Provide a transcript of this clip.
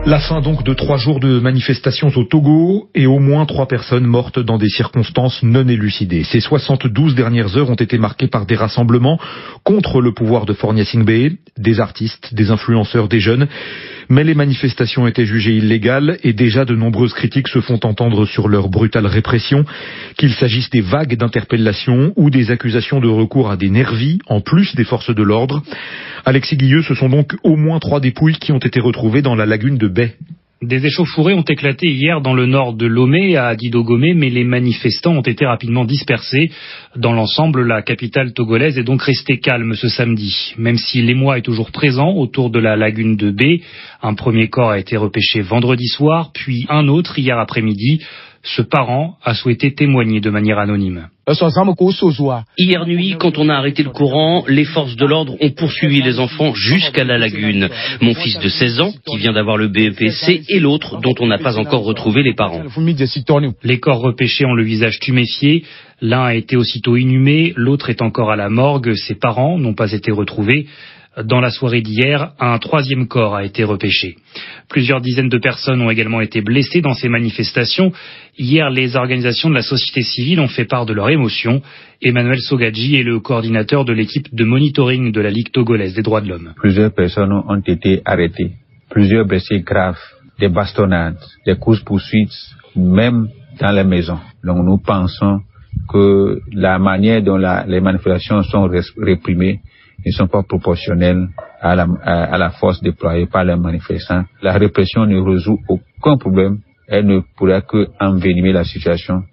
La fin donc de 3 jours de manifestations au Togo et au moins 3 personnes mortes dans des circonstances non élucidées. Ces 72 dernières heures ont été marquées par des rassemblements contre le pouvoir de Fornia Singbe, des artistes, des influenceurs, des jeunes. Mais les manifestations étaient jugées illégales et déjà de nombreuses critiques se font entendre sur leur brutale répression, qu'il s'agisse des vagues d'interpellations ou des accusations de recours à des nervis en plus des forces de l'ordre. Alexis Guilleux, ce sont donc au moins 3 dépouilles qui ont été retrouvées dans la lagune de Bay. Des échauffourées ont éclaté hier dans le nord de Lomé, à Didogomé, mais les manifestants ont été rapidement dispersés. Dans l'ensemble, la capitale togolaise est donc restée calme ce samedi. Même si l'émoi est toujours présent autour de la lagune de Bay, un premier corps a été repêché vendredi soir, puis un autre hier après-midi. Ce parent a souhaité témoigner de manière anonyme. Hier nuit, quand on a arrêté le courant, les forces de l'ordre ont poursuivi les enfants jusqu'à la lagune. Mon fils de 16 ans, qui vient d'avoir le BEPC, et l'autre, dont on n'a pas encore retrouvé les parents. Les corps repêchés ont le visage tuméfié. L'un a été aussitôt inhumé, l'autre est encore à la morgue. Ses parents n'ont pas été retrouvés. Dans la soirée d'hier, un 3e corps a été repêché. Plusieurs dizaines de personnes ont également été blessées dans ces manifestations. Hier, les organisations de la société civile ont fait part de leur émotion. Emmanuel Sogadji est le coordinateur de l'équipe de monitoring de la Ligue togolaise des droits de l'homme. Plusieurs personnes ont été arrêtées, plusieurs blessés graves, des bastonnades, des courses-poursuites, même dans les maisons. Donc nous pensons que la manière dont les manifestations sont réprimées ne sont pas proportionnelles à la force déployée par les manifestants. La répression ne résout aucun problème, elle ne pourrait qu'envenimer la situation.